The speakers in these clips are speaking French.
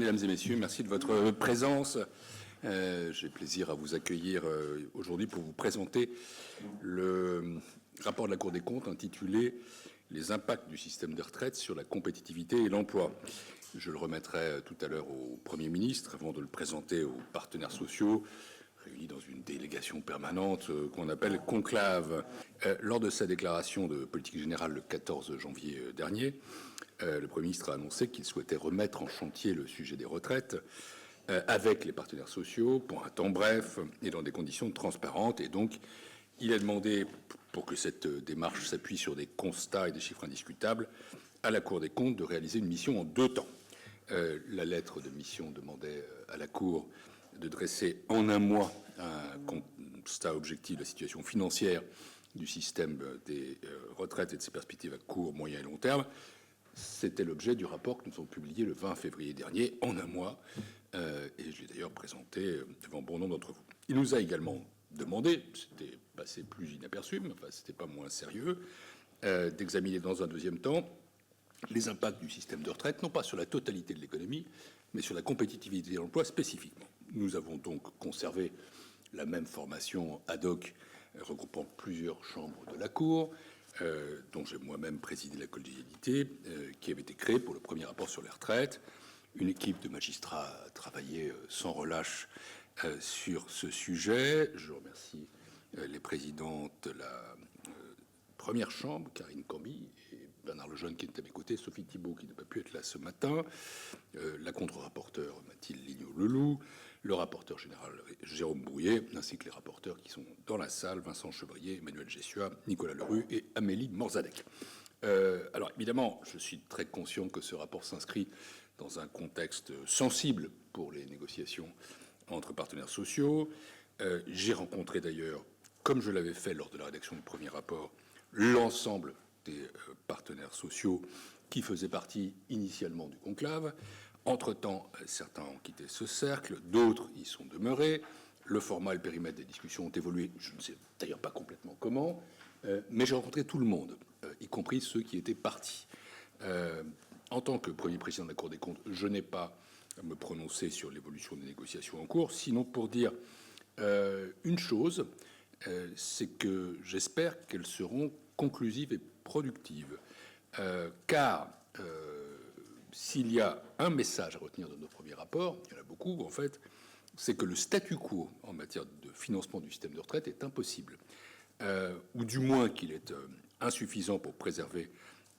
Mesdames et messieurs, merci de votre présence. J'ai plaisir à vous accueillir aujourd'hui pour vous présenter le rapport de la Cour des comptes intitulé « Les impacts du système de retraite sur la compétitivité et l'emploi ». Je le remettrai tout à l'heure au Premier ministre avant de le présenter aux partenaires sociaux réunis dans une délégation permanente qu'on appelle conclave. Lors de sa déclaration de politique générale le 14 janvier dernier, le Premier ministre a annoncé qu'il souhaitait remettre en chantier le sujet des retraites avec les partenaires sociaux pour un temps bref et dans des conditions transparentes. Et donc, il a demandé, pour que cette démarche s'appuie sur des constats et des chiffres indiscutables, à la Cour des comptes de réaliser une mission en 2 temps. La lettre de mission demandait à la Cour de dresser en 1 mois un constat objectif de la situation financière du système des retraites et de ses perspectives à court, moyen et long terme. C'était l'objet du rapport que nous avons publié le 20 février dernier, en 1 mois, et je l'ai d'ailleurs présenté devant bon nombre d'entre vous. Il nous a également demandé, c'était passé plus inaperçu, mais enfin c'était pas moins sérieux, d'examiner dans un 2e temps les impacts du système de retraite, non pas sur la totalité de l'économie, mais sur la compétitivité de l'emploi spécifiquement. Nous avons donc conservé la même formation ad hoc regroupant plusieurs chambres de la Cour, dont j'ai moi-même présidé la collégialité, qui avait été créée pour le premier rapport sur les retraites. Une équipe de magistrats a travaillé sans relâche sur ce sujet. Je remercie les présidents de la première chambre, Karine Cambi et Bernard Lejeune qui est à mes côtés, Sophie Thibault qui n'a pas pu être là ce matin, la contre-rapporteure Mathilde Lignot-Leloup, le rapporteur général Jérôme Brouillet, ainsi que les rapporteurs qui sont dans la salle, Vincent Chevrier, Emmanuel Gessua, Nicolas Lerue et Amélie Morzadec. Alors évidemment, je suis très conscient que ce rapport s'inscrit dans un contexte sensible pour les négociations entre partenaires sociaux. J'ai rencontré d'ailleurs, comme je l'avais fait lors de la rédaction du premier rapport, l'ensemble des partenaires sociaux qui faisaient partie initialement du conclave. Entre-temps, certains ont quitté ce cercle, d'autres y sont demeurés. Le format et le périmètre des discussions ont évolué, je ne sais d'ailleurs pas complètement comment, mais j'ai rencontré tout le monde, y compris ceux qui étaient partis. En tant que Premier président de la Cour des comptes, je n'ai pas à me prononcer sur l'évolution des négociations en cours, sinon pour dire une chose, c'est que j'espère qu'elles seront conclusives et productives. Car s'il y a un message à retenir de nos premiers rapports, il y en a beaucoup en fait, c'est que le statu quo en matière de financement du système de retraite est impossible, ou du moins qu'il est insuffisant pour préserver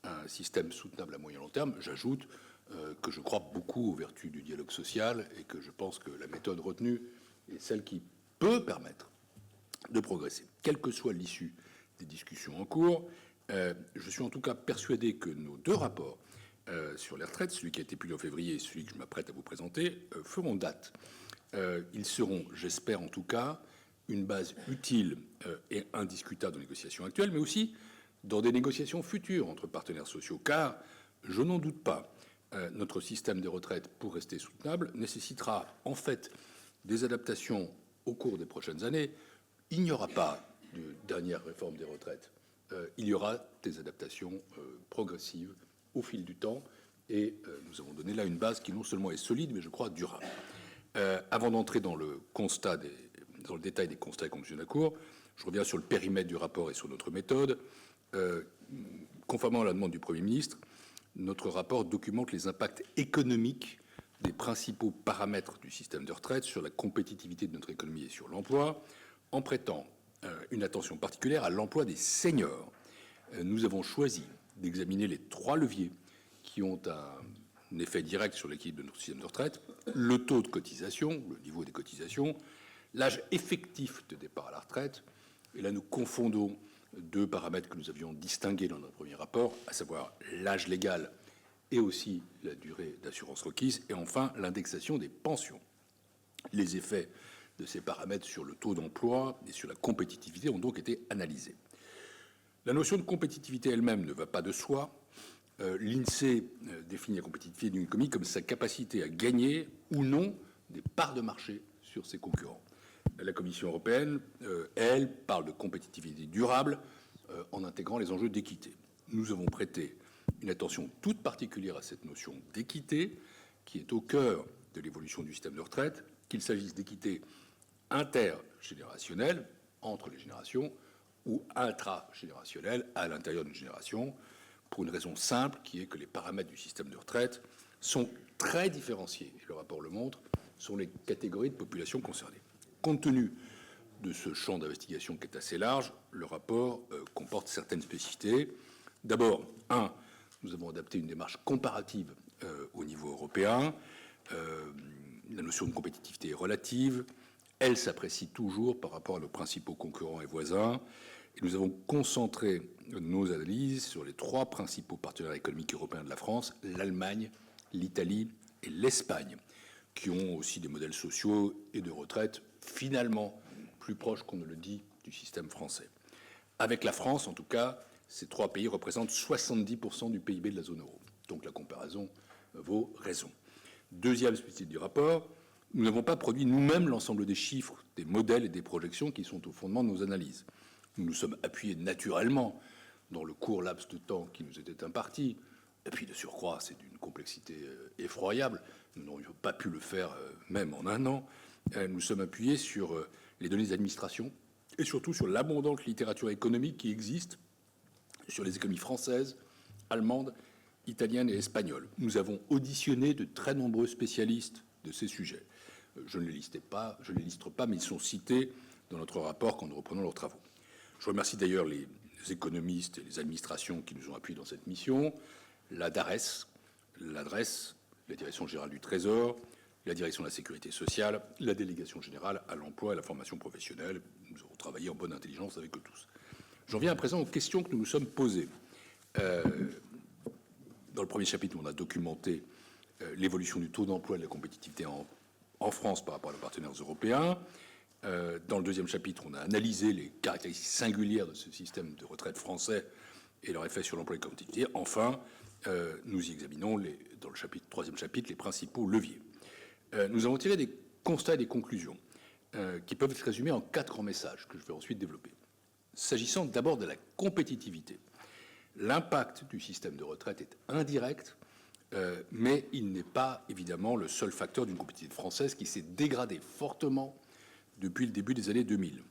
un système soutenable à moyen long terme. J'ajoute que je crois beaucoup aux vertus du dialogue social et que je pense que la méthode retenue est celle qui peut permettre de progresser. Quelle que soit l'issue des discussions en cours, je suis en tout cas persuadé que nos 2 rapports sur les retraites, celui qui a été publié en février et celui que je m'apprête à vous présenter, feront date. Ils seront, j'espère en tout cas, une base utile et indiscutable aux négociations actuelles, mais aussi dans des négociations futures entre partenaires sociaux, car, je n'en doute pas, notre système de retraite, pour rester soutenable, nécessitera en fait des adaptations au cours des prochaines années. Il n'y aura pas de dernière réforme des retraites. Il y aura des adaptations progressives au fil du temps, et nous avons donné là une base qui non seulement est solide, mais je crois durable. Avant d'entrer dans le détail des constats et conclusions de la Cour, je reviens sur le périmètre du rapport et sur notre méthode. Conformément à la demande du Premier ministre, notre rapport documente les impacts économiques des principaux paramètres du système de retraite sur la compétitivité de notre économie et sur l'emploi, en prêtant une attention particulière à l'emploi des seniors. Nous avons choisi d'examiner les 3 leviers qui ont un effet direct sur l'équilibre de notre système de retraite: le taux de cotisation, le niveau des cotisations, l'âge effectif de départ à la retraite. Et là, nous confondons 2 paramètres que nous avions distingués dans notre premier rapport, à savoir l'âge légal et aussi la durée d'assurance requise, et enfin l'indexation des pensions. Les effets de ces paramètres sur le taux d'emploi et sur la compétitivité ont donc été analysés. La notion de compétitivité elle-même ne va pas de soi. L'INSEE définit la compétitivité d'une économie comme sa capacité à gagner ou non des parts de marché sur ses concurrents. La Commission européenne, elle, parle de compétitivité durable en intégrant les enjeux d'équité. Nous avons prêté une attention toute particulière à cette notion d'équité, qui est au cœur de l'évolution du système de retraite, qu'il s'agisse d'équité intergénérationnelle entre les générations ou intragénérationnelle à l'intérieur d'une génération, pour une raison simple, qui est que les paramètres du système de retraite sont très différenciés, et le rapport le montre, sur les catégories de population concernées. Compte tenu de ce champ d'investigation qui est assez large, le rapport comporte certaines spécificités. D'abord, nous avons adapté une démarche comparative au niveau européen. La notion de compétitivité est relative. Elle s'apprécie toujours par rapport à nos principaux concurrents et voisins. Et nous avons concentré nos analyses sur les 3 principaux partenaires économiques européens de la France, l'Allemagne, l'Italie et l'Espagne, qui ont aussi des modèles sociaux et de retraite finalement plus proches qu'on ne le dit du système français. Avec la France, en tout cas, ces 3 pays représentent 70% du PIB de la zone euro. Donc la comparaison vaut raison. Deuxième spécificité du rapport, nous n'avons pas produit nous-mêmes l'ensemble des chiffres, des modèles et des projections qui sont au fondement de nos analyses. Nous nous sommes appuyés naturellement dans le court laps de temps qui nous était imparti. Et puis de surcroît, c'est d'une complexité effroyable. Nous n'aurions pas pu le faire même en un an. Nous sommes appuyés sur les données des administrations et surtout sur l'abondante littérature économique qui existe sur les économies françaises, allemandes, italiennes et espagnoles. Nous avons auditionné de très nombreux spécialistes de ces sujets. Je ne les liste pas, mais ils sont cités dans notre rapport quand nous reprenons leurs travaux. Je remercie d'ailleurs les économistes et les administrations qui nous ont appuyés dans cette mission, la DARES, l'adresse, la Direction générale du Trésor, la Direction de la sécurité sociale, la Délégation générale à l'emploi et à la formation professionnelle. Nous avons travaillé en bonne intelligence avec eux tous. J'en viens à présent aux questions que nous nous sommes posées. Dans le premier chapitre, on a documenté l'évolution du taux d'emploi et de la compétitivité en France par rapport à nos partenaires européens. Dans le deuxième chapitre, on a analysé les caractéristiques singulières de ce système de retraite français et leur effet sur l'emploi et la compétitivité. Enfin, nous y examinons, dans le troisième chapitre, les principaux leviers. Nous avons tiré des constats et des conclusions qui peuvent être résumés en 4 grands messages que je vais ensuite développer. S'agissant d'abord de la compétitivité, l'impact du système de retraite est indirect, mais il n'est pas évidemment le seul facteur d'une compétitivité française qui s'est dégradée fortement depuis le début des années 2000.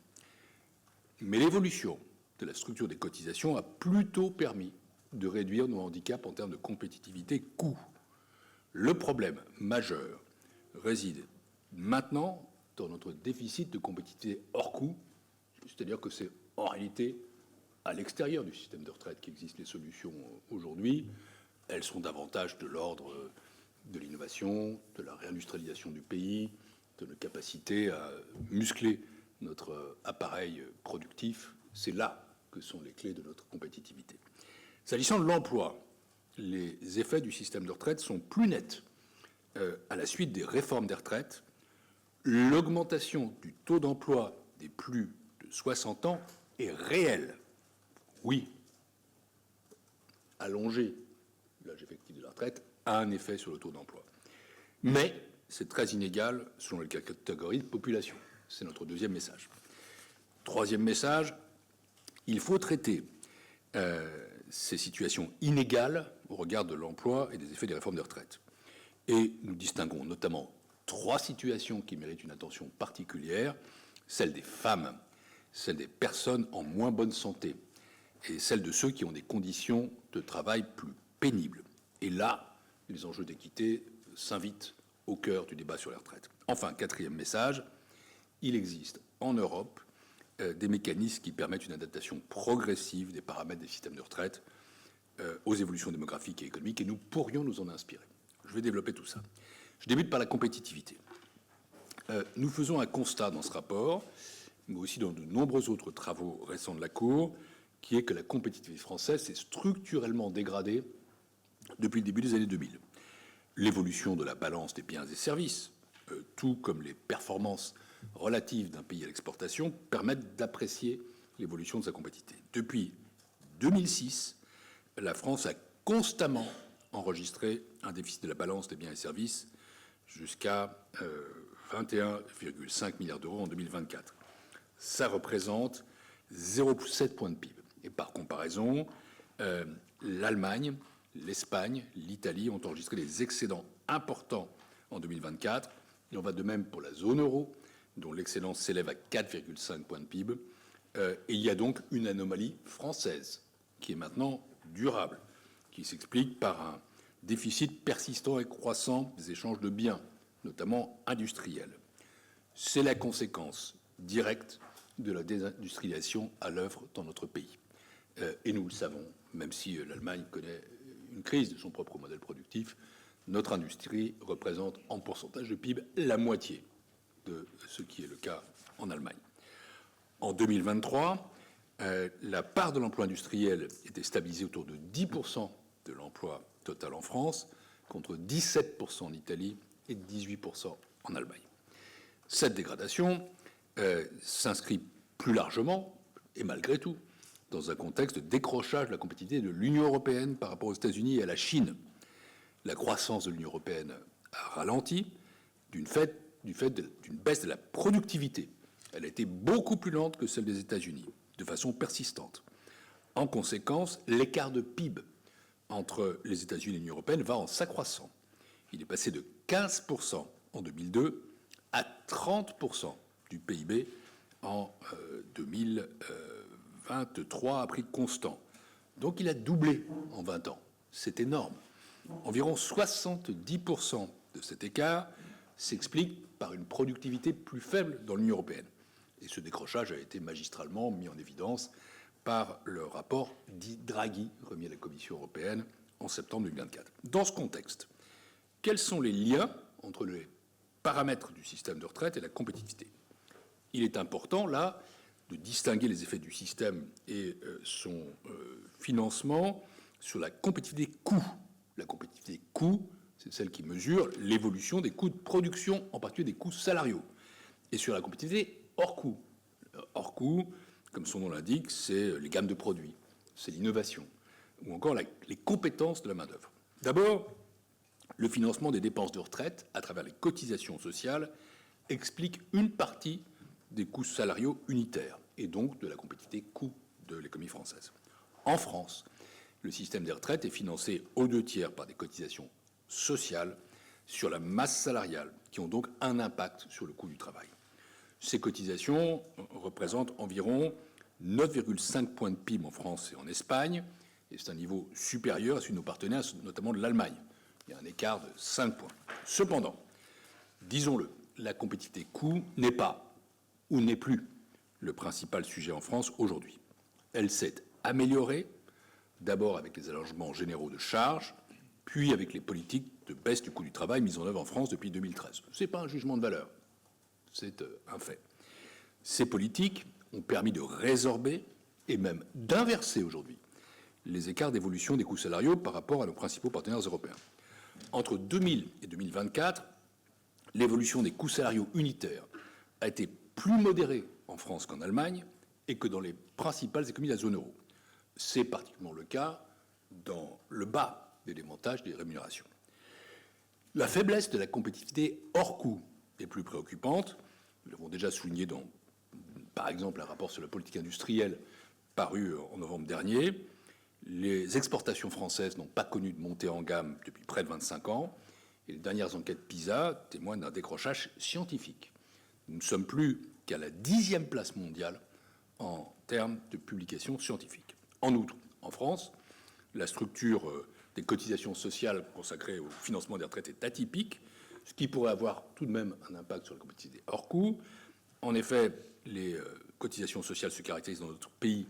Mais l'évolution de la structure des cotisations a plutôt permis de réduire nos handicaps en termes de compétitivité coût. Le problème majeur réside maintenant dans notre déficit de compétitivité hors coût, c'est-à-dire que c'est en réalité à l'extérieur du système de retraite qu'existent les solutions aujourd'hui. Elles sont davantage de l'ordre de l'innovation, de la réindustrialisation du pays, de nos capacités à muscler notre appareil productif. C'est là que sont les clés de notre compétitivité. S'agissant de l'emploi, les effets du système de retraite sont plus nets à la suite des réformes des retraites. L'augmentation du taux d'emploi des plus de 60 ans est réelle. Oui, allonger l'âge effectif de la retraite a un effet sur le taux d'emploi. Mais c'est très inégal selon les catégories de population. C'est notre deuxième message. Troisième message, il faut traiter ces situations inégales au regard de l'emploi et des effets des réformes des retraites. Et nous distinguons notamment 3 situations qui méritent une attention particulière, celle des femmes, celle des personnes en moins bonne santé et celle de ceux qui ont des conditions de travail plus pénibles. Et là, les enjeux d'équité s'invitent au cœur du débat sur les retraites. Enfin, quatrième message, il existe en Europe des mécanismes qui permettent une adaptation progressive des paramètres des systèmes de retraite aux évolutions démographiques et économiques, et nous pourrions nous en inspirer. Je vais développer tout ça. Je débute par la compétitivité. Nous faisons un constat dans ce rapport, mais aussi dans de nombreux autres travaux récents de la Cour, qui est que la compétitivité française s'est structurellement dégradée depuis le début des années 2000. L'évolution de la balance des biens et services, tout comme les performances relatives d'un pays à l'exportation, permettent d'apprécier l'évolution de sa compétitivité. Depuis 2006, la France a constamment enregistré un déficit de la balance des biens et services jusqu'à 21,5 milliards d'euros en 2024. Ça représente 0,7 points de PIB. Et par comparaison, l'Allemagne, l'Espagne, l'Italie ont enregistré des excédents important en 2024. Il en va de même pour la zone euro, dont l'excellence s'élève à 4,5 points de PIB. Et il y a donc une anomalie française qui est maintenant durable, qui s'explique par un déficit persistant et croissant des échanges de biens, notamment industriels. C'est la conséquence directe de la désindustrialisation à l'œuvre dans notre pays. Et nous le savons, même si l'Allemagne connaît une crise de son propre modèle productif, notre industrie représente en pourcentage de PIB la moitié de ce qui est le cas en Allemagne. En 2023, la part de l'emploi industriel était stabilisée autour de 10% de l'emploi total en France, contre 17% en Italie et 18% en Allemagne. Cette dégradation s'inscrit plus largement, et malgré tout, dans un contexte de décrochage de la compétitivité de l'Union européenne par rapport aux États-Unis et à la Chine. La croissance de l'Union européenne a ralenti du fait d'une baisse de la productivité. Elle a été beaucoup plus lente que celle des États-Unis, de façon persistante. En conséquence, l'écart de PIB entre les États-Unis et l'Union européenne va en s'accroissant. Il est passé de 15% en 2002 à 30% du PIB en 2023 à prix constant. Donc il a doublé en 20 ans. C'est énorme. Environ 70% de cet écart s'explique par une productivité plus faible dans l'Union européenne. Et ce décrochage a été magistralement mis en évidence par le rapport dit Draghi, remis à la Commission européenne en septembre 2024. Dans ce contexte, quels sont les liens entre les paramètres du système de retraite et la compétitivité? Il est important, là, de distinguer les effets du système et son financement sur la compétitivité coût. La compétitivité coût, c'est celle qui mesure l'évolution des coûts de production, en particulier des coûts salariaux, et sur la compétitivité hors coût. Hors coût, comme son nom l'indique, c'est les gammes de produits, c'est l'innovation, ou encore les compétences de la main-d'œuvre. D'abord, le financement des dépenses de retraite à travers les cotisations sociales explique une partie des coûts salariaux unitaires et donc de la compétitivité coût de l'économie française. En France, le système des retraites est financé aux 2/3 par des cotisations sociales sur la masse salariale, qui ont donc un impact sur le coût du travail. Ces cotisations représentent environ 9,5 points de PIB en France et en Espagne, et c'est un niveau supérieur à celui de nos partenaires, notamment de l'Allemagne. Il y a un écart de 5 points. Cependant, disons-le, la compétitivité coût n'est pas, ou n'est plus, le principal sujet en France aujourd'hui. Elle s'est améliorée, d'abord avec les allègements généraux de charges, puis avec les politiques de baisse du coût du travail mises en œuvre en France depuis 2013. Ce n'est pas un jugement de valeur, c'est un fait. Ces politiques ont permis de résorber et même d'inverser aujourd'hui les écarts d'évolution des coûts salariaux par rapport à nos principaux partenaires européens. Entre 2000 et 2024, l'évolution des coûts salariaux unitaires a été plus modérée en France qu'en Allemagne et que dans les principales économies de la zone euro. C'est particulièrement le cas dans le bas de l'élémentage des rémunérations. La faiblesse de la compétitivité hors coût est plus préoccupante. Nous l'avons déjà souligné dans, par exemple, un rapport sur la politique industrielle paru en novembre dernier. Les exportations françaises n'ont pas connu de montée en gamme depuis près de 25 ans, et les dernières enquêtes PISA témoignent d'un décrochage scientifique. Nous ne sommes plus qu'à la 10e place mondiale en termes de publications scientifiques. En outre, en France, la structure des cotisations sociales consacrées au financement des retraites est atypique, ce qui pourrait avoir tout de même un impact sur la compétitivité hors coût. En effet, les cotisations sociales se caractérisent dans notre pays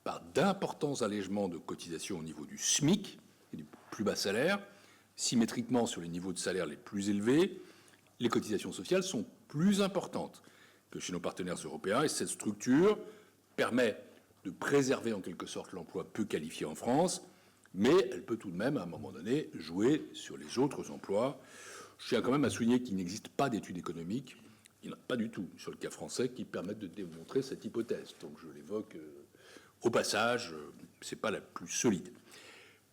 par d'importants allègements de cotisations au niveau du SMIC et du plus bas salaire. Symétriquement, sur les niveaux de salaire les plus élevés, les cotisations sociales sont plus importantes que chez nos partenaires européens, et cette structure permet de préserver en quelque sorte l'emploi peu qualifié en France, mais elle peut tout de même, à un moment donné, jouer sur les autres emplois. Je tiens quand même à souligner qu'il n'existe pas d'études économiques, il n'y en a pas du tout sur le cas français, qui permettent de démontrer cette hypothèse. Donc je l'évoque au passage, ce n'est pas la plus solide.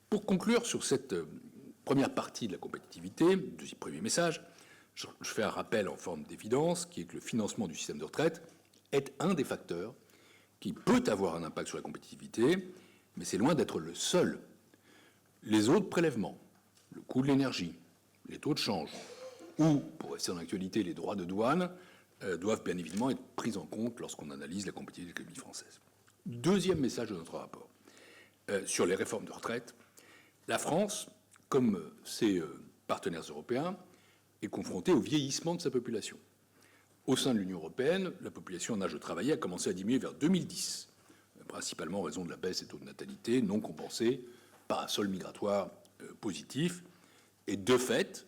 Pour conclure sur cette première partie de la compétitivité, deuxième premier message, je fais un rappel en forme d'évidence, qui est que le financement du système de retraite est un des facteurs qui peut avoir un impact sur la compétitivité, mais c'est loin d'être le seul. Les autres prélèvements, le coût de l'énergie, les taux de change ou, pour rester en actualité, les droits de douane doivent bien évidemment être pris en compte lorsqu'on analyse la compétitivité de l'économie française. Deuxième message de notre rapport sur les réformes de retraite, la France, comme ses partenaires européens, est confrontée au vieillissement de sa population. Au sein de l'Union européenne, la population en âge de travailler a commencé à diminuer vers 2010, principalement en raison de la baisse des taux de natalité non compensée par un solde migratoire positif. Et de fait,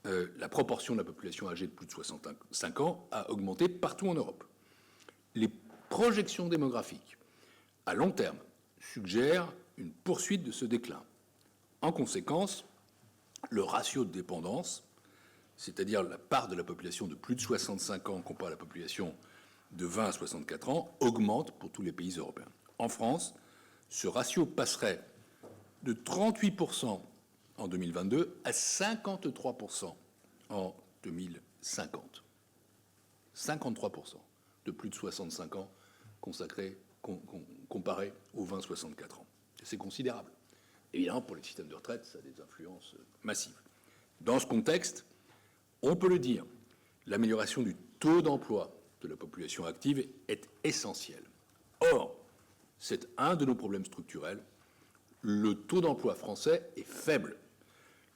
la proportion de la population âgée de plus de 65 ans a augmenté partout en Europe. Les projections démographiques à long terme suggèrent une poursuite de ce déclin. En conséquence, le ratio de dépendance, c'est-à-dire la part de la population de plus de 65 ans comparée à la population de 20 à 64 ans, augmente pour tous les pays européens. En France, ce ratio passerait de 38% en 2022 à 53% en 2050. 53% de plus de 65 ans comparé aux 20-64 ans. C'est considérable. Évidemment, pour les systèmes de retraite, ça a des influences massives. Dans ce contexte, on peut le dire, l'amélioration du taux d'emploi de la population active est essentielle. Or, c'est un de nos problèmes structurels. Le taux d'emploi français est faible.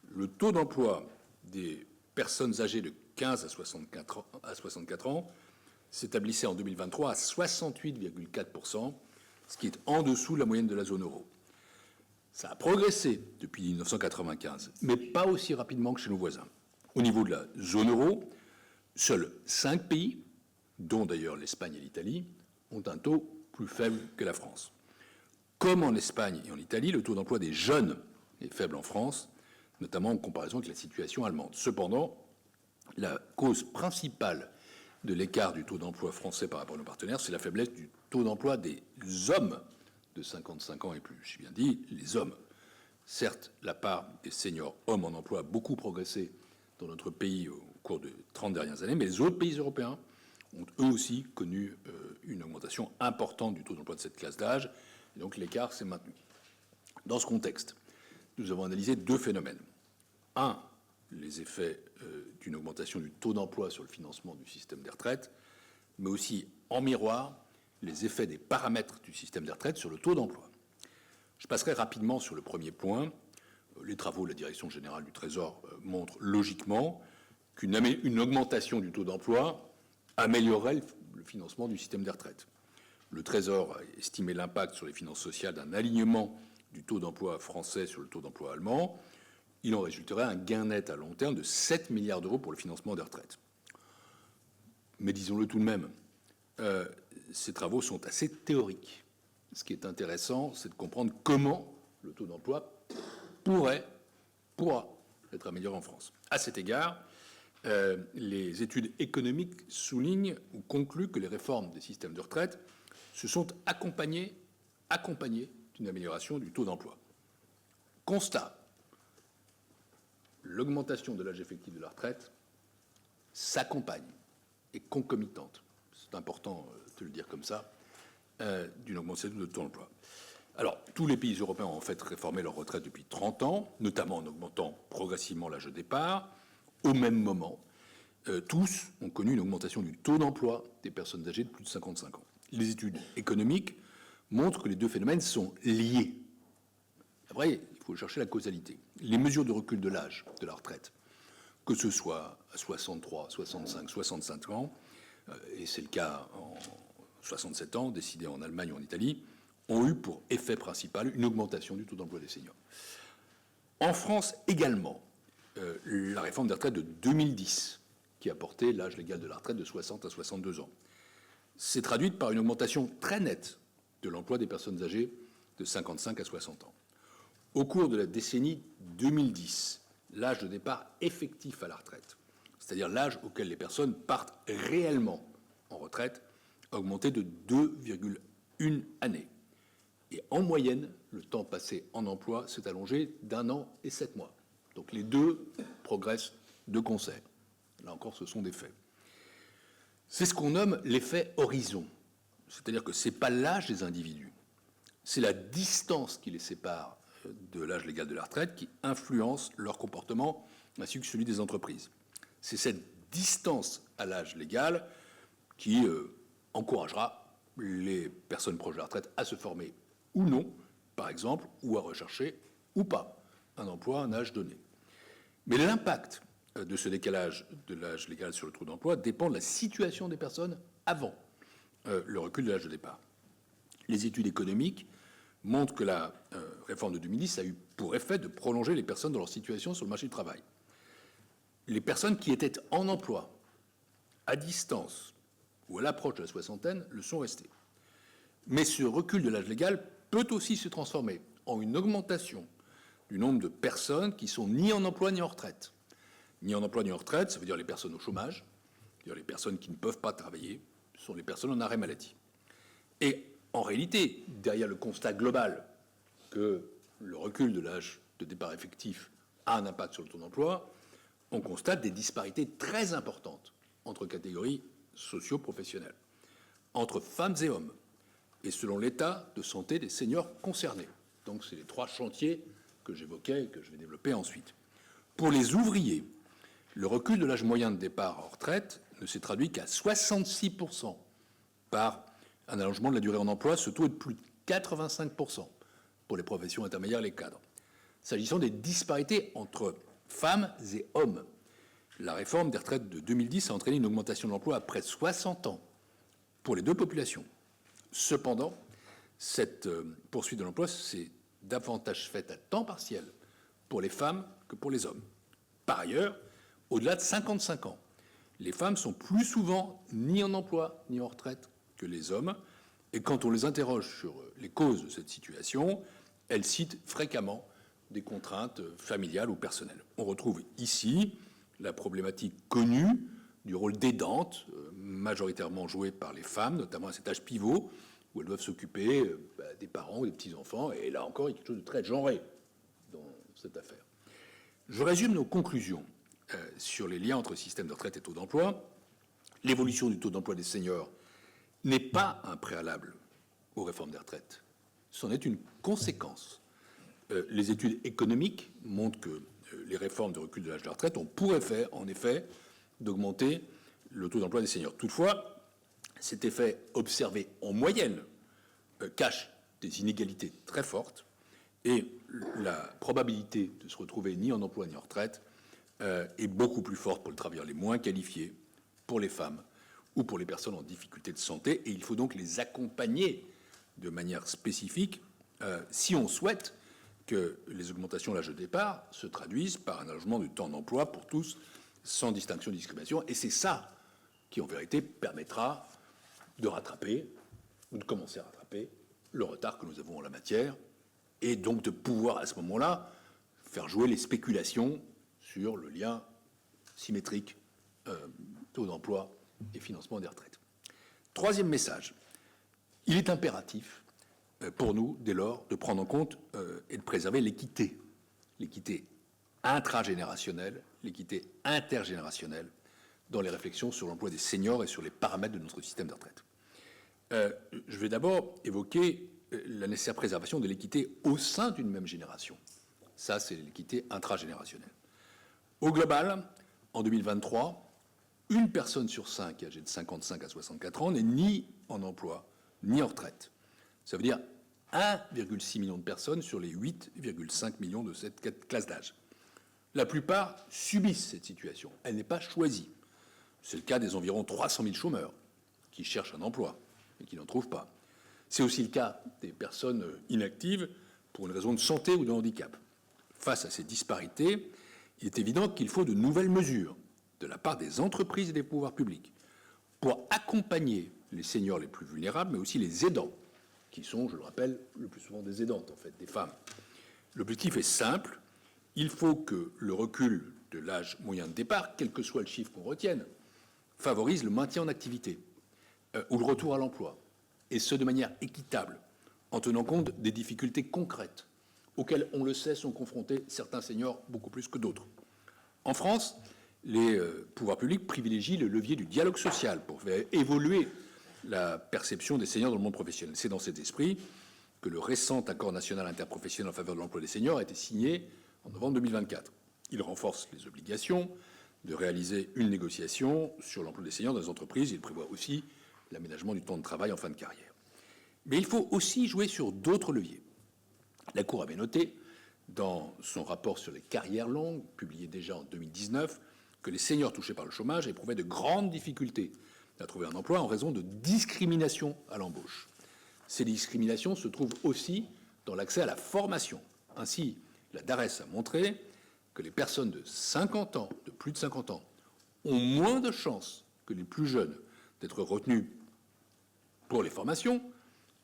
Le taux d'emploi des personnes âgées de 15 à 64 ans s'établissait en 2023 à 68,4%, ce qui est en dessous de la moyenne de la zone euro. Ça a progressé depuis 1995, mais pas aussi rapidement que chez nos voisins. Au niveau de la zone euro, seuls 5 pays, dont d'ailleurs l'Espagne et l'Italie, ont un taux plus faible que la France. Comme en Espagne et en Italie, le taux d'emploi des jeunes est faible en France, notamment en comparaison avec la situation allemande. Cependant, la cause principale de l'écart du taux d'emploi français par rapport à nos partenaires, c'est la faiblesse du taux d'emploi des hommes de 55 ans et plus. J'ai bien dit les hommes. Certes, la part des seniors hommes en emploi a beaucoup progressé dans notre pays au cours des 30 dernières années, mais les autres pays européens ont eux aussi connu une augmentation importante du taux d'emploi de cette classe d'âge, et donc l'écart s'est maintenu. Dans ce contexte, nous avons analysé deux phénomènes. Un, les effets d'une augmentation du taux d'emploi sur le financement du système des retraites, mais aussi, en miroir, les effets des paramètres du système des retraites sur le taux d'emploi. Je passerai rapidement sur le premier point. Les travaux de la Direction générale du Trésor montrent logiquement qu'une augmentation du taux d'emploi améliorerait le financement du système des retraites. Le Trésor a estimé l'impact sur les finances sociales d'un alignement du taux d'emploi français sur le taux d'emploi allemand. Il en résulterait un gain net à long terme de 7 milliards d'euros pour le financement des retraites. Mais disons-le tout de même, ces travaux sont assez théoriques. Ce qui est intéressant, c'est de comprendre comment le taux d'emploi pourra être amélioré en France. À cet égard, les études économiques soulignent ou concluent que les réformes des systèmes de retraite se sont accompagnées d'une amélioration du taux d'emploi. Constat: l'augmentation de l'âge effectif de la retraite s'accompagne, est concomitante, c'est important de le dire comme ça, d'une augmentation de taux d'emploi. Alors, tous les pays européens ont en fait réformé leur retraite depuis 30 ans, notamment en augmentant progressivement l'âge de départ. Au même moment, tous ont connu une augmentation du taux d'emploi des personnes âgées de plus de 55 ans. Les études économiques montrent que les deux phénomènes sont liés. Après, il faut chercher la causalité. Les mesures de recul de l'âge de la retraite, que ce soit à 63, 65, 65 ans, et c'est le cas en 67 ans, décidé en Allemagne ou en Italie, ont eu pour effet principal une augmentation du taux d'emploi des seniors. En France également, la réforme des retraites de 2010, qui a porté l'âge légal de la retraite de 60 à 62 ans, s'est traduite par une augmentation très nette de l'emploi des personnes âgées de 55 à 60 ans. Au cours de la décennie 2010, l'âge de départ effectif à la retraite, c'est-à-dire l'âge auquel les personnes partent réellement en retraite, a augmenté de 2,1 années. Et en moyenne, le temps passé en emploi s'est allongé d'1 an et 7 mois. Donc les deux progressent de concert. Là encore, ce sont des faits. C'est ce qu'on nomme l'effet horizon. C'est-à-dire que ce n'est pas l'âge des individus, c'est la distance qui les sépare de l'âge légal de la retraite qui influence leur comportement ainsi que celui des entreprises. C'est cette distance à l'âge légal qui encouragera les personnes proches de la retraite à se former ou non, par exemple, ou à rechercher ou pas un emploi à un âge donné. Mais l'impact de ce décalage de l'âge légal sur le taux d'emploi dépend de la situation des personnes avant le recul de l'âge de départ. Les études économiques montrent que la réforme de 2010 a eu pour effet de prolonger les personnes dans leur situation sur le marché du travail. Les personnes qui étaient en emploi, à distance ou à l'approche de la soixantaine, le sont restées. Mais ce recul de l'âge légal peut aussi se transformer en une augmentation du nombre de personnes qui sont ni en emploi ni en retraite. Ni en emploi ni en retraite, ça veut dire les personnes au chômage, c'est-à-dire les personnes qui ne peuvent pas travailler, ce sont les personnes en arrêt maladie. Et en réalité, derrière le constat global que le recul de l'âge de départ effectif a un impact sur le taux d'emploi, on constate des disparités très importantes entre catégories socio-professionnelles, entre femmes et hommes, et selon l'état de santé des seniors concernés. Donc, c'est les trois chantiers que j'évoquais et que je vais développer ensuite. Pour les ouvriers, le recul de l'âge moyen de départ en retraite ne s'est traduit qu'à 66% par un allongement de la durée en emploi. Ce taux est de plus de 85% pour les professions intermédiaires et les cadres. S'agissant des disparités entre femmes et hommes, la réforme des retraites de 2010 a entraîné une augmentation de l'emploi après 60 ans pour les deux populations. Cependant, cette poursuite de l'emploi s'est davantage faite à temps partiel pour les femmes que pour les hommes. Par ailleurs, au-delà de 55 ans, les femmes sont plus souvent ni en emploi ni en retraite que les hommes, et quand on les interroge sur les causes de cette situation, elles citent fréquemment des contraintes familiales ou personnelles. On retrouve ici la problématique connue du rôle d'aidante, majoritairement joué par les femmes, notamment à cet âge pivot, où elles doivent s'occuper des parents ou des petits-enfants, et là encore, il y a quelque chose de très genré dans cette affaire. Je résume nos conclusions sur les liens entre système de retraite et taux d'emploi. L'évolution du taux d'emploi des seniors n'est pas un préalable aux réformes des retraites, c'en est une conséquence. Les études économiques montrent que les réformes de recul de l'âge de la retraite ont pour effet, en effet, d'augmenter le taux d'emploi des seniors. Toutefois, cet effet observé en moyenne cache des inégalités très fortes, et la probabilité de se retrouver ni en emploi ni en retraite est beaucoup plus forte pour les travailleurs les moins qualifiés, pour les femmes ou pour les personnes en difficulté de santé, et il faut donc les accompagner de manière spécifique si on souhaite que les augmentations de l'âge de départ se traduisent par un allongement du temps d'emploi pour tous, sans distinction ni discrimination, et c'est ça qui, en vérité, permettra de rattraper, ou de commencer à rattraper, le retard que nous avons en la matière, et donc de pouvoir, à ce moment-là, faire jouer les spéculations sur le lien symétrique taux d'emploi et financement des retraites. Troisième message, il est impératif pour nous, dès lors, de prendre en compte et de préserver l'équité intragénérationnelle, l'équité intergénérationnelle dans les réflexions sur l'emploi des seniors et sur les paramètres de notre système de retraite. Je vais d'abord évoquer la nécessaire préservation de l'équité au sein d'une même génération. Ça, c'est l'équité intragénérationnelle. Au global, en 2023, une personne sur 5 âgée de 55 à 64 ans n'est ni en emploi ni en retraite. Ça veut dire 1,6 million de personnes sur les 8,5 millions de cette classe d'âge. La plupart subissent cette situation. Elle n'est pas choisie. C'est le cas des environ 300 000 chômeurs qui cherchent un emploi et qui n'en trouvent pas. C'est aussi le cas des personnes inactives pour une raison de santé ou de handicap. Face à ces disparités, il est évident qu'il faut de nouvelles mesures de la part des entreprises et des pouvoirs publics pour accompagner les seniors les plus vulnérables, mais aussi les aidants, qui sont, je le rappelle, le plus souvent des aidantes, en fait, des femmes. L'objectif est simple, il faut que le recul de l'âge moyen de départ, quel que soit le chiffre qu'on retienne, favorise le maintien en activité ou le retour à l'emploi, et ce de manière équitable, en tenant compte des difficultés concrètes auxquelles, on le sait, sont confrontés certains seniors beaucoup plus que d'autres. En France, les pouvoirs publics privilégient le levier du dialogue social pour faire évoluer la perception des seniors dans le monde professionnel. C'est dans cet esprit que le récent accord national interprofessionnel en faveur de l'emploi des seniors a été signé en novembre 2024. Il renforce les obligations de réaliser une négociation sur l'emploi des seniors dans les entreprises. Il prévoit aussi l'aménagement du temps de travail en fin de carrière. Mais il faut aussi jouer sur d'autres leviers. La Cour avait noté, dans son rapport sur les carrières longues, publié déjà en 2019, que les seniors touchés par le chômage éprouvaient de grandes difficultés à trouver un emploi en raison de discriminations à l'embauche. Ces discriminations se trouvent aussi dans l'accès à la formation. Ainsi, la DARES a montré que les personnes de 50 ans, de plus de 50 ans, ont moins de chances que les plus jeunes d'être retenues pour les formations,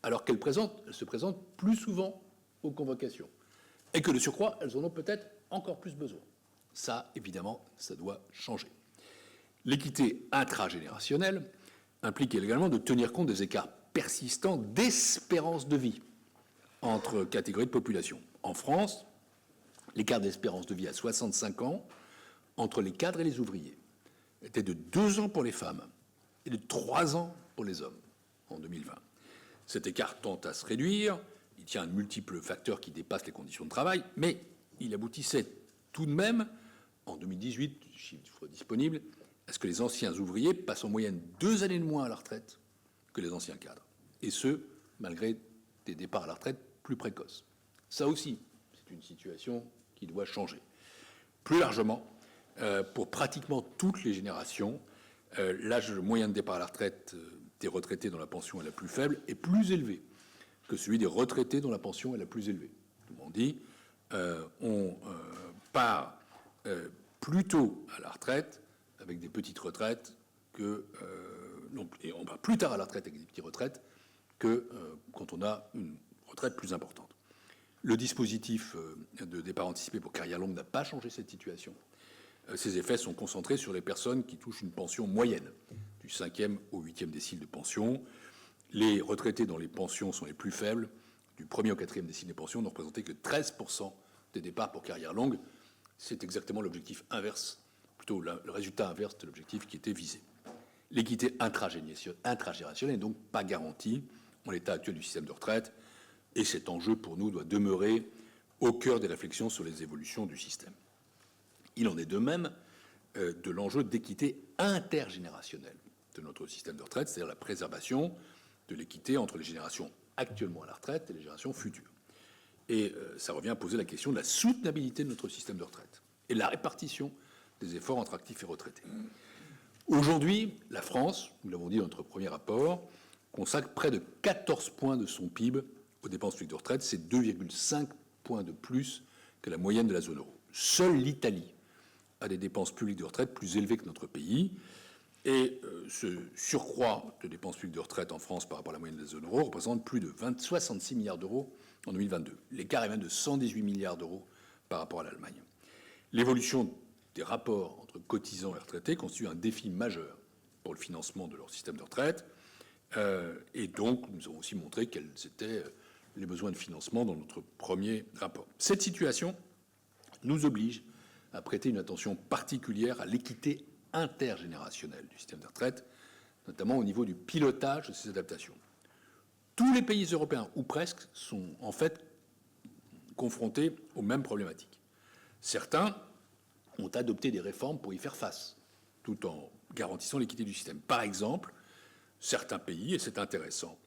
alors qu'elles se présentent plus souvent aux convocations, et que de surcroît, elles en ont peut-être encore plus besoin. Ça, évidemment, ça doit changer. L'équité intragénérationnelle implique également de tenir compte des écarts persistants d'espérance de vie entre catégories de population. En France, l'écart d'espérance de vie à 65 ans entre les cadres et les ouvriers était de 2 ans pour les femmes et de 3 ans pour les hommes en 2020. Cet écart tend à se réduire, il tient à de multiples facteurs qui dépassent les conditions de travail, mais il aboutissait tout de même, en 2018, chiffre disponible, à ce que les anciens ouvriers passent en moyenne 2 années de moins à la retraite que les anciens cadres, et ce, malgré des départs à la retraite plus précoces. Ça aussi, c'est une situation qui doit changer. Plus largement, pour pratiquement toutes les générations, l'âge moyen de départ à la retraite des retraités dont la pension est la plus faible est plus élevé que celui des retraités dont la pension est la plus élevée. Autrement dit, on part plus tôt à la retraite avec des petites retraites et on part plus tard à la retraite avec des petites retraites que quand on a une retraite plus importante. Le dispositif de départ anticipé pour carrière longue n'a pas changé cette situation. Ces effets sont concentrés sur les personnes qui touchent une pension moyenne, du 5e au 8e décile de pension. Les retraités dont les pensions sont les plus faibles, du 1er au 4e décile des pensions, n'ont représenté que 13% des départs pour carrière longue. C'est exactement l'objectif inverse, plutôt le résultat inverse de l'objectif qui était visé. L'équité intragénérationnelle n'est donc pas garantie en l'état actuel du système de retraite, et cet enjeu pour nous doit demeurer au cœur des réflexions sur les évolutions du système. Il en est de même de l'enjeu d'équité intergénérationnelle de notre système de retraite, c'est-à-dire la préservation de l'équité entre les générations actuellement à la retraite et les générations futures. Et ça revient à poser la question de la soutenabilité de notre système de retraite et de la répartition des efforts entre actifs et retraités. Aujourd'hui, la France, nous l'avons dit dans notre premier rapport, consacre près de 14 points de son PIB aux dépenses publiques de retraite, c'est 2,5 points de plus que la moyenne de la zone euro. Seule l'Italie a des dépenses publiques de retraite plus élevées que notre pays, et ce surcroît de dépenses publiques de retraite en France par rapport à la moyenne de la zone euro représente plus de 66 milliards d'euros en 2022. L'écart est même de 118 milliards d'euros par rapport à l'Allemagne. L'évolution des rapports entre cotisants et retraités constitue un défi majeur pour le financement de leur système de retraite, et donc nous avons aussi montré quels étaient les besoins de financement dans notre premier rapport. Cette situation nous oblige à prêter une attention particulière à l'équité intergénérationnelle du système de retraite, notamment au niveau du pilotage de ces adaptations. Tous les pays européens, ou presque, sont en fait confrontés aux mêmes problématiques. Certains ont adopté des réformes pour y faire face, tout en garantissant l'équité du système. Par exemple, certains pays, et c'est intéressant,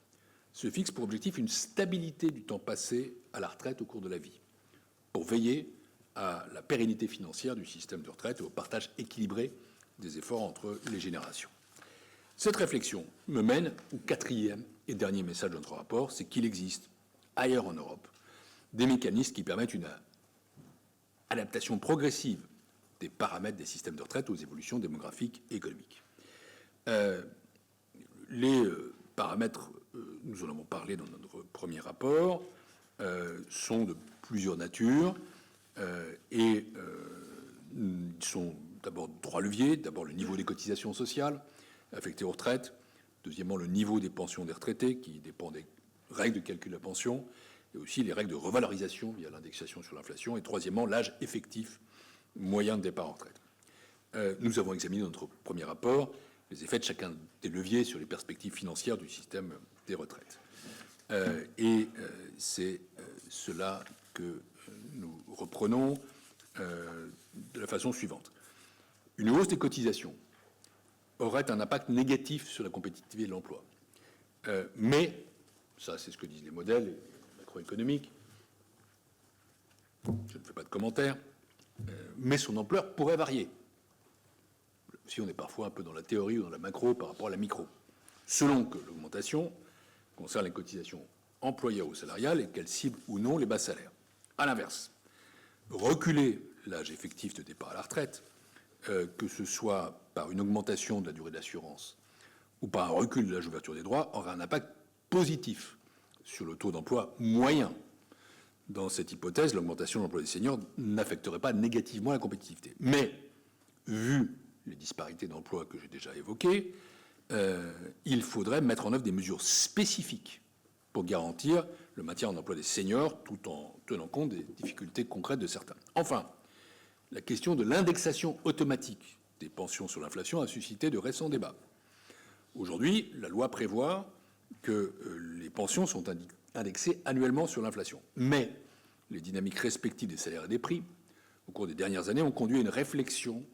se fixent pour objectif une stabilité du temps passé à la retraite au cours de la vie, pour veiller à la pérennité financière du système de retraite et au partage équilibré des efforts entre les générations. Cette réflexion me mène au 4e et dernier message de notre rapport, c'est qu'il existe, ailleurs en Europe, des mécanismes qui permettent une adaptation progressive des paramètres des systèmes de retraite aux évolutions démographiques et économiques. Les paramètres, nous en avons parlé dans notre premier rapport, sont de plusieurs natures et ils sont d'abord de 3 leviers. D'abord, le niveau des cotisations sociales affectées aux retraites. Deuxièmement, le niveau des pensions des retraités qui dépend des règles de calcul de la pension et aussi les règles de revalorisation via l'indexation sur l'inflation. Et troisièmement, l'âge effectif moyen de départ en retraite. Nous avons examiné dans notre premier rapport les effets de chacun des leviers sur les perspectives financières du système des retraites. C'est cela que nous reprenons de la façon suivante. Une hausse des cotisations aurait un impact négatif sur la compétitivité de l'emploi. Mais, ça c'est ce que disent les modèles macroéconomiques, je ne fais pas de commentaires, mais son ampleur pourrait varier. Si on est parfois un peu dans la théorie ou dans la macro par rapport à la micro, selon que l'augmentation concerne les cotisations employeurs ou salariales et qu'elle cible ou non les bas salaires. À l'inverse, reculer l'âge effectif de départ à la retraite, que ce soit par une augmentation de la durée d'assurance ou par un recul de l'âge d'ouverture des droits, aura un impact positif sur le taux d'emploi moyen. Dans cette hypothèse, l'augmentation de l'emploi des seniors n'affecterait pas négativement la compétitivité. Mais, vu les disparités d'emploi que j'ai déjà évoquées, il faudrait mettre en œuvre des mesures spécifiques pour garantir le maintien en emploi des seniors, tout en tenant compte des difficultés concrètes de certains. Enfin, la question de l'indexation automatique des pensions sur l'inflation a suscité de récents débats. Aujourd'hui, la loi prévoit que les pensions sont indexées annuellement sur l'inflation. Mais les dynamiques respectives des salaires et des prix, au cours des dernières années, ont conduit à une réflexion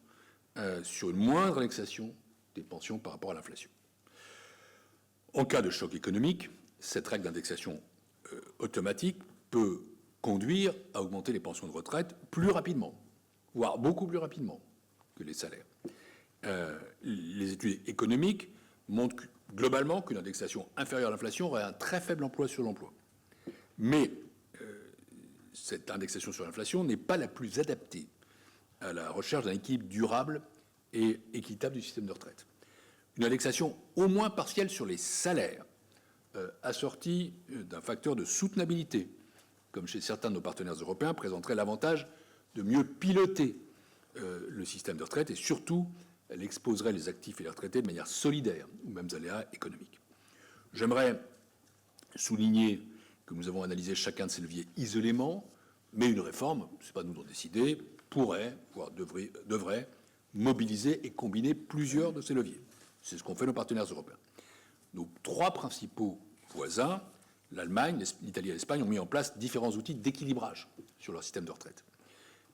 sur une moindre indexation des pensions par rapport à l'inflation. En cas de choc économique, cette règle d'indexation automatique peut conduire à augmenter les pensions de retraite plus rapidement, voire beaucoup plus rapidement que les salaires. Les études économiques montrent globalement qu'une indexation inférieure à l'inflation aurait un très faible emploi sur l'emploi. Mais cette indexation sur l'inflation n'est pas la plus adaptée à la recherche d'un équilibre durable et équitable du système de retraite. Une indexation au moins partielle sur les salaires, assortie d'un facteur de soutenabilité, comme chez certains de nos partenaires européens, présenterait l'avantage de mieux piloter le système de retraite et surtout, elle exposerait les actifs et les retraités de manière solidaire aux mêmes aléas économiques. J'aimerais souligner que nous avons analysé chacun de ces leviers isolément, mais une réforme, ce n'est pas nous d'en décider, pourrait, voire devrait, mobiliser et combiner plusieurs de ces leviers. C'est ce qu'ont fait nos partenaires européens. Nos trois principaux voisins, l'Allemagne, l'Italie et l'Espagne, ont mis en place différents outils d'équilibrage sur leur système de retraite.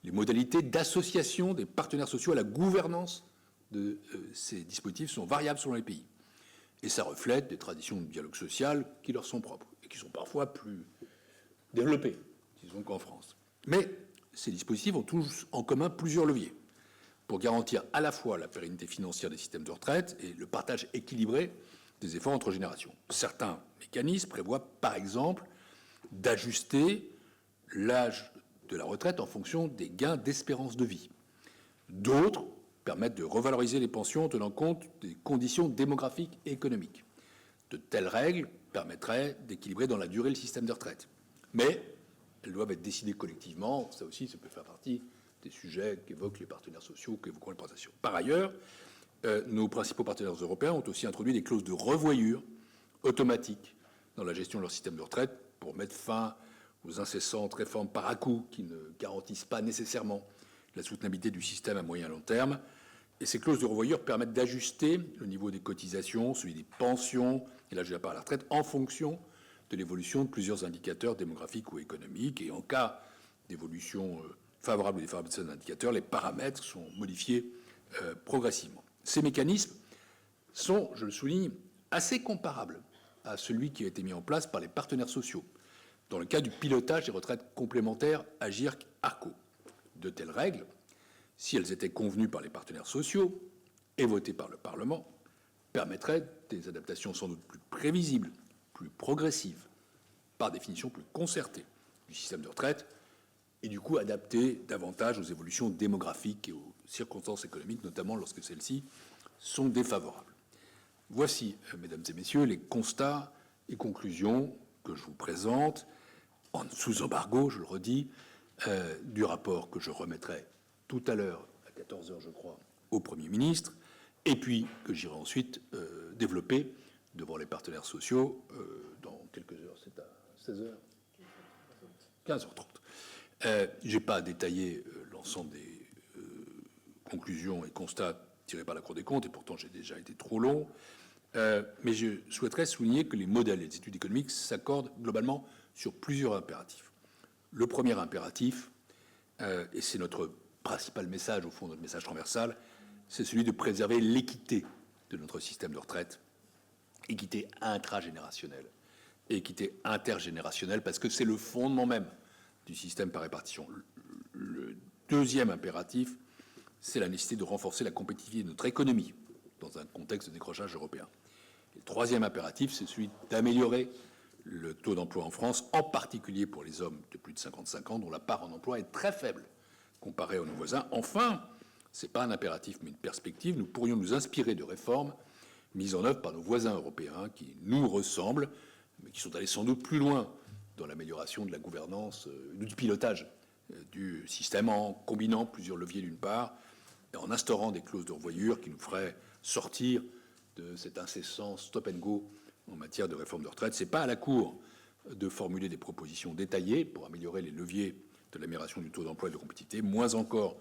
Les modalités d'association des partenaires sociaux à la gouvernance de ces dispositifs sont variables selon les pays. Et ça reflète des traditions de dialogue social qui leur sont propres et qui sont parfois plus développées, disons, qu'en France. Mais ces dispositifs ont tous en commun plusieurs leviers pour garantir à la fois la pérennité financière des systèmes de retraite et le partage équilibré des efforts entre générations. Certains mécanismes prévoient, par exemple, d'ajuster l'âge de la retraite en fonction des gains d'espérance de vie. D'autres permettent de revaloriser les pensions en tenant compte des conditions démographiques et économiques. De telles règles permettraient d'équilibrer dans la durée le système de retraite. Mais elles doivent être décidées collectivement. Ça aussi, ça peut faire partie des sujets qu'évoquent les partenaires sociaux, qu'évoquent les présentations. Par ailleurs, nos principaux partenaires européens ont aussi introduit des clauses de revoyure automatiques dans la gestion de leur système de retraite pour mettre fin aux incessantes réformes par à-coups qui ne garantissent pas nécessairement la soutenabilité du système à moyen et long terme. Et ces clauses de revoyure permettent d'ajuster le niveau des cotisations, celui des pensions et l'âge de départ à la retraite en fonction de l'évolution de plusieurs indicateurs démographiques ou économiques. Et en cas d'évolution favorable ou défavorable de ces indicateurs, les paramètres sont modifiés progressivement. Ces mécanismes sont, je le souligne, assez comparables à celui qui a été mis en place par les partenaires sociaux dans le cas du pilotage des retraites complémentaires Agirc-Arrco. De telles règles, si elles étaient convenues par les partenaires sociaux et votées par le Parlement, permettraient des adaptations sans doute plus prévisibles, plus progressives, par définition plus concertées du système de retraite, et du coup adaptées davantage aux évolutions démographiques et aux circonstances économiques, notamment lorsque celles-ci sont défavorables. Voici, mesdames et messieurs, les constats et conclusions que je vous présente, sous embargo, je le redis, du rapport que je remettrai tout à l'heure, à 14 h je crois, au Premier ministre, et puis que j'irai ensuite développer devant les partenaires sociaux dans quelques heures, c'est à 16 h 15h30. Je n'ai pas détaillé l'ensemble des conclusions et constats tirés par la Cour des comptes, et pourtant j'ai déjà été trop long, mais je souhaiterais souligner que les modèles et les études économiques s'accordent globalement sur plusieurs impératifs. Le premier impératif et c'est notre principal message, au fond, notre message transversal, c'est celui de préserver l'équité de notre système de retraite, équité intragénérationnelle et équité intergénérationnelle, parce que c'est le fondement même du système par répartition. Le deuxième impératif, c'est la nécessité de renforcer la compétitivité de notre économie dans un contexte de décrochage européen. Et le troisième impératif, c'est celui d'améliorer le taux d'emploi en France, en particulier pour les hommes de plus de 55 ans, dont la part en emploi est très faible comparée à nos voisins. Enfin, ce n'est pas un impératif mais une perspective, nous pourrions nous inspirer de réformes mises en œuvre par nos voisins européens qui nous ressemblent, mais qui sont allés sans doute plus loin dans l'amélioration de la gouvernance, du pilotage du système, en combinant plusieurs leviers d'une part, et en instaurant des clauses de revoyure qui nous feraient sortir de cet incessant stop and go en matière de réforme de retraite. Ce n'est pas à la Cour de formuler des propositions détaillées pour améliorer les leviers de l'amélioration du taux d'emploi et de compétitivité, moins encore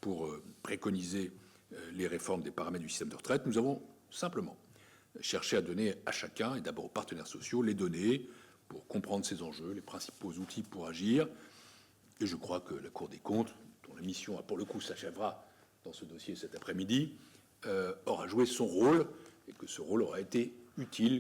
pour préconiser les réformes des paramètres du système de retraite. Nous avons simplement cherché à donner à chacun, et d'abord aux partenaires sociaux, les données pour comprendre ces enjeux, les principaux outils pour agir. Et je crois que la Cour des comptes, dont la mission, pour le coup, s'achèvera dans ce dossier cet après-midi, aura joué son rôle, et que ce rôle aura été utile